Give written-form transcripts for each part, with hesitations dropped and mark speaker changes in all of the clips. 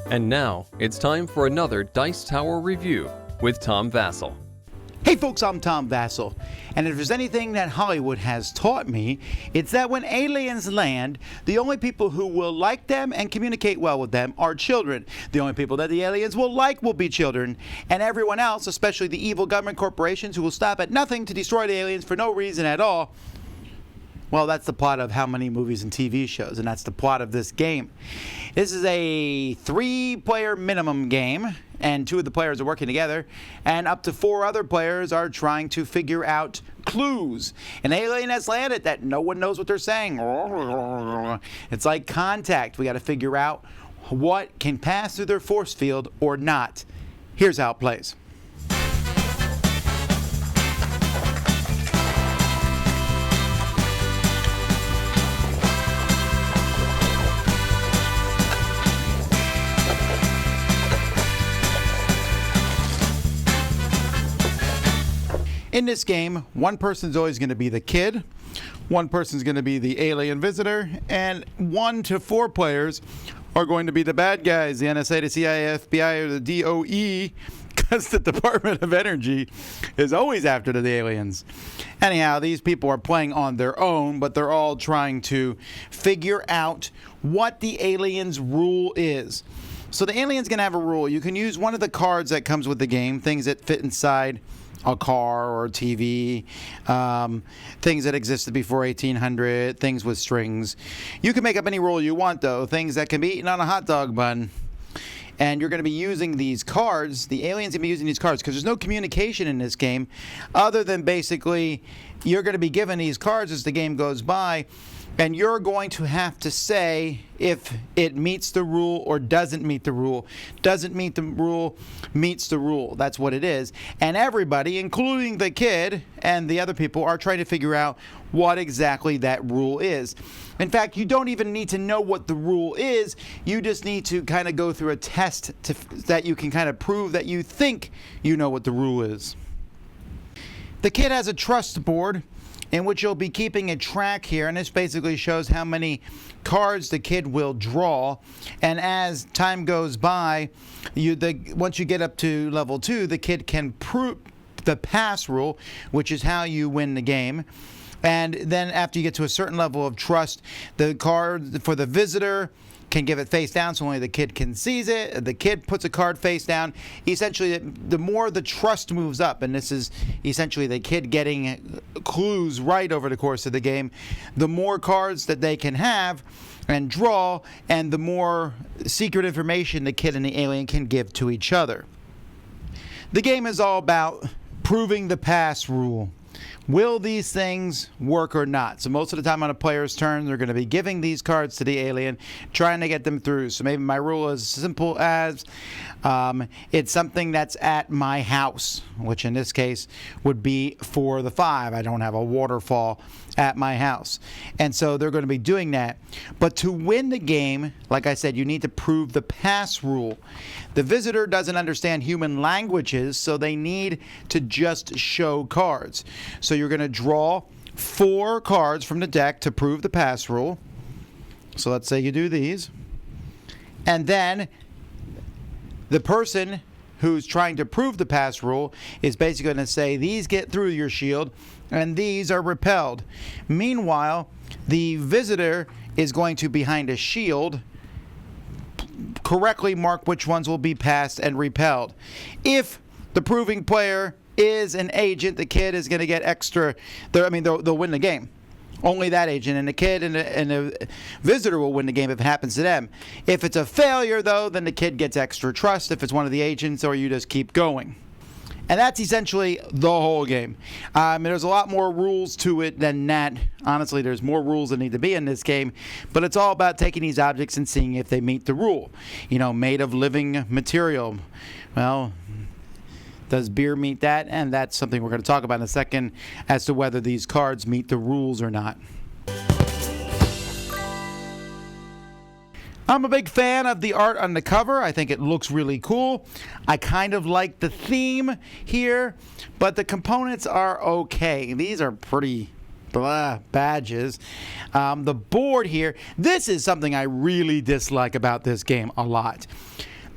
Speaker 1: And now, it's time for another Dice Tower review with Tom Vasel.
Speaker 2: Hey folks, I'm Tom Vasel, and if there's anything that Hollywood has taught me, it's that when aliens land, the only people who will like them and communicate well with them are children. The only people that the aliens will like will be children, and everyone else, especially the evil government corporations who will stop at nothing to destroy the aliens for no reason at all. Well, that's the plot of how many movies and TV shows, and that's the plot of this game. This is a 3-player minimum game, and 2 of the players are working together, and up to 4 other players are trying to figure out clues. An alien has landed that no one knows what they're saying. It's like Contact. We got to figure out what can pass through their force field or not. Here's how it plays. In this game, one person's always going to be the kid, one person's going to be the alien visitor, and 1 to 4 players are going to be the bad guys, the NSA, the CIA, FBI, or the DOE, because the Department of Energy is always after the aliens. Anyhow, these people are playing on their own, but they're all trying to figure out what the aliens' rule is. So the alien's going to have a rule. You can use one of the cards that comes with the game, things that fit inside a car or a TV, things that existed before 1800, things with strings. You can make up any rule you want, though, things that can be eaten on a hot dog bun. And you're going to be using these cards, the aliens going to be using these cards, because there's no communication in this game other than basically you're going to be given these cards as the game goes by, and you're going to have to say if it meets the rule or doesn't meet the rule. Doesn't meet the rule, meets the rule. That's what it is. And everybody, including the kid and the other people, are trying to figure out what exactly that rule is. In fact, you don't even need to know what the rule is. You just need to kind of go through a test that you can kind of prove that you think you know what the rule is. The kid has a trust board in which you'll be keeping a track here, and this basically shows how many cards the kid will draw. And as time goes by, once you get up to level 2, the kid can prove the pass rule, which is how you win the game. And then after you get to a certain level of trust, the card for the visitor can give it face down so only the kid can seize it. The kid puts a card face down. Essentially, the more the trust moves up, and this is essentially the kid getting clues right over the course of the game, the more cards that they can have and draw, and the more secret information the kid and the alien can give to each other. The game is all about proving the pass rule. Will these things work or not? So most of the time on a player's turn, they're going to be giving these cards to the alien, trying to get them through. So maybe my rule is as simple as it's something that's at my house, which in this case would be for the 5. I don't have a waterfall at my house. And so they're going to be doing that. But to win the game, like I said, you need to prove the pass rule. The visitor doesn't understand human languages, so they need to just show cards. So you're going to draw 4 cards from the deck to prove the pass rule. So let's say you do these. And then the person who's trying to prove the pass rule is basically going to say these get through your shield and these are repelled. Meanwhile, the visitor is going to, behind a shield, correctly mark which ones will be passed and repelled. If the proving player is an agent, the kid is going to get extra. They'll win the game. Only that agent, and the kid and the visitor will win the game if it happens to them. If it's a failure, though, then the kid gets extra trust if it's one of the agents, or you just keep going. And that's essentially the whole game. There's a lot more rules to it than that. Honestly, there's more rules that need to be in this game. But it's all about taking these objects and seeing if they meet the rule. Made of living material. Well, does beer meet that? And that's something we're going to talk about in a second as to whether these cards meet the rules or not. I'm a big fan of the art on the cover. I think it looks really cool. I kind of like the theme here, but the components are okay. These are pretty badges. The board here, this is something I really dislike about this game a lot.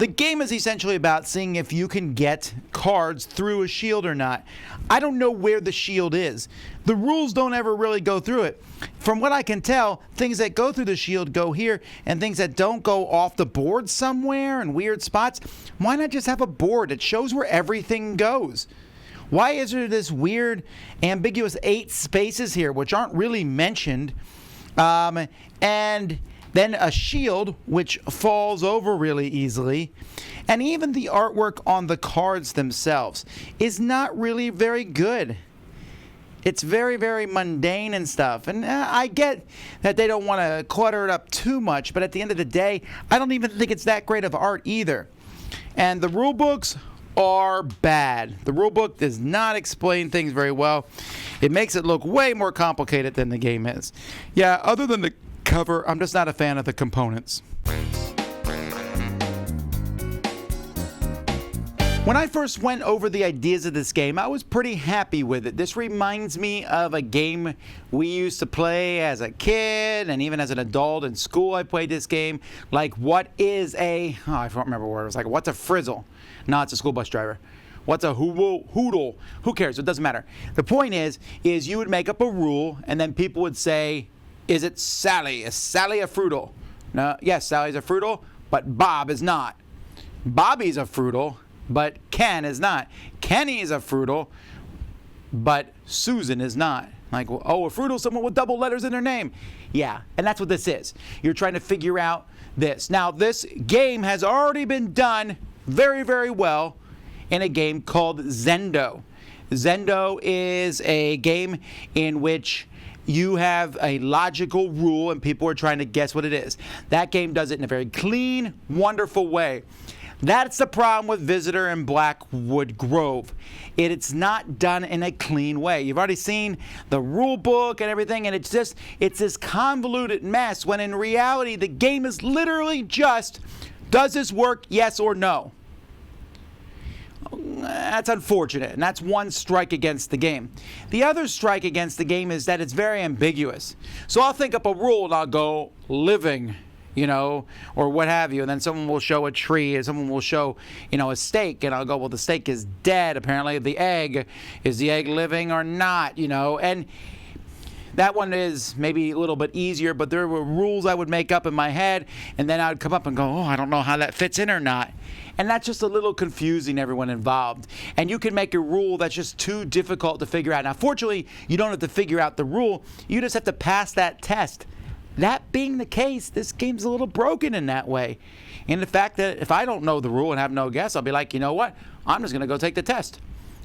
Speaker 2: The game is essentially about seeing if you can get cards through a shield or not. I don't know where the shield is. The rules don't ever really go through it. From what I can tell, things that go through the shield go here, and things that don't go off the board somewhere in weird spots. Why not just have a board that shows where everything goes? Why is there this weird, ambiguous 8 spaces here, which aren't really mentioned? And then a shield, which falls over really easily. And even the artwork on the cards themselves is not really very good. It's very, very mundane and stuff. And I get that they don't want to clutter it up too much, but at the end of the day, I don't even think it's that great of art either. And the rule books are bad. The rule book does not explain things very well. It makes it look way more complicated than the game is. Yeah, other than the cover, I'm just not a fan of the components. When I first went over the ideas of this game, I was pretty happy with it. This reminds me of a game we used to play as a kid, and even as an adult in school I played this game. Like, what is a... Oh, I don't remember what it was. Like, what's a frizzle? No, it's a school bus driver. What's a hoodle? Who cares? It doesn't matter. The point is you would make up a rule, and then people would say, is it Sally? Is Sally a fruital? No, yes, Sally's a fruital, but Bob is not. Bobby's a fruital, but Ken is not. Kenny is a fruital, but Susan is not. Like, oh, a fruital, someone with double letters in their name. Yeah, and that's what this is. You're trying to figure out this. Now, this game has already been done very, very well in a game called Zendo. Zendo is a game in which you have a logical rule and people are trying to guess what it is. That game does it in a very clean, wonderful way. That's the problem with Visitor and Blackwood Grove. It's not done in a clean way. You've already seen the rule book and everything, and it's this convoluted mess, when in reality the game is literally just, does this work, yes or no? That's unfortunate, and that's one strike against the game. The other strike against the game is that it's very ambiguous. So I'll think up a rule and I'll go living, or what have you, and then someone will show a tree, and someone will show, a steak, and I'll go, well, the steak is dead, apparently. The egg, is the egg living or not, and that one is maybe a little bit easier, but there were rules I would make up in my head, and then I would come up and go, oh, I don't know how that fits in or not. And that's just a little confusing everyone involved. And you can make a rule that's just too difficult to figure out. Now, fortunately, you don't have to figure out the rule. You just have to pass that test. That being the case, this game's a little broken in that way. In the fact that if I don't know the rule and have no guess, I'll be like, you know what? I'm just going to go take the test.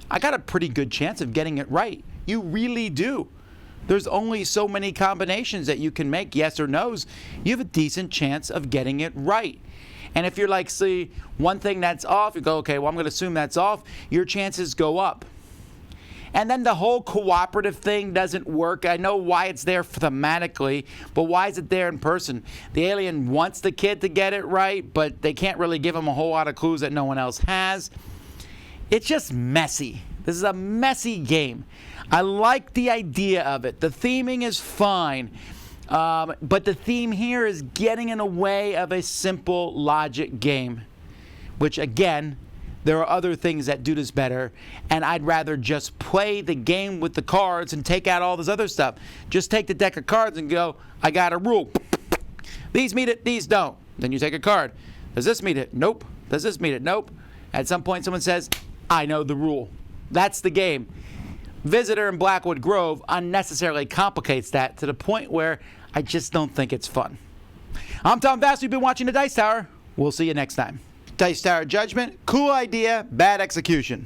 Speaker 2: I got a pretty good chance of getting it right. You really do. There's only so many combinations that you can make, yes or no's. You have a decent chance of getting it right. And if you're like, see, one thing that's off, you go, okay, well, I'm going to assume that's off, your chances go up. And then the whole cooperative thing doesn't work. I know why it's there thematically, but why is it there in person? The alien wants the kid to get it right, but they can't really give him a whole lot of clues that no one else has. It's just messy. This is a messy game. I like the idea of it. The theming is fine. But the theme here is getting in the way of a simple logic game, which, again, there are other things that do this better, and I'd rather just play the game with the cards and take out all this other stuff. Just take the deck of cards and go, I got a rule. These meet it, these don't. Then you take a card. Does this meet it? Nope. Does this meet it? Nope. At some point someone says, I know the rule. That's the game. Visitor in Blackwood Grove unnecessarily complicates that to the point where I just don't think it's fun. I'm Tom Vasel. You've been watching The Dice Tower. We'll see you next time. Dice Tower Judgment, cool idea, bad execution.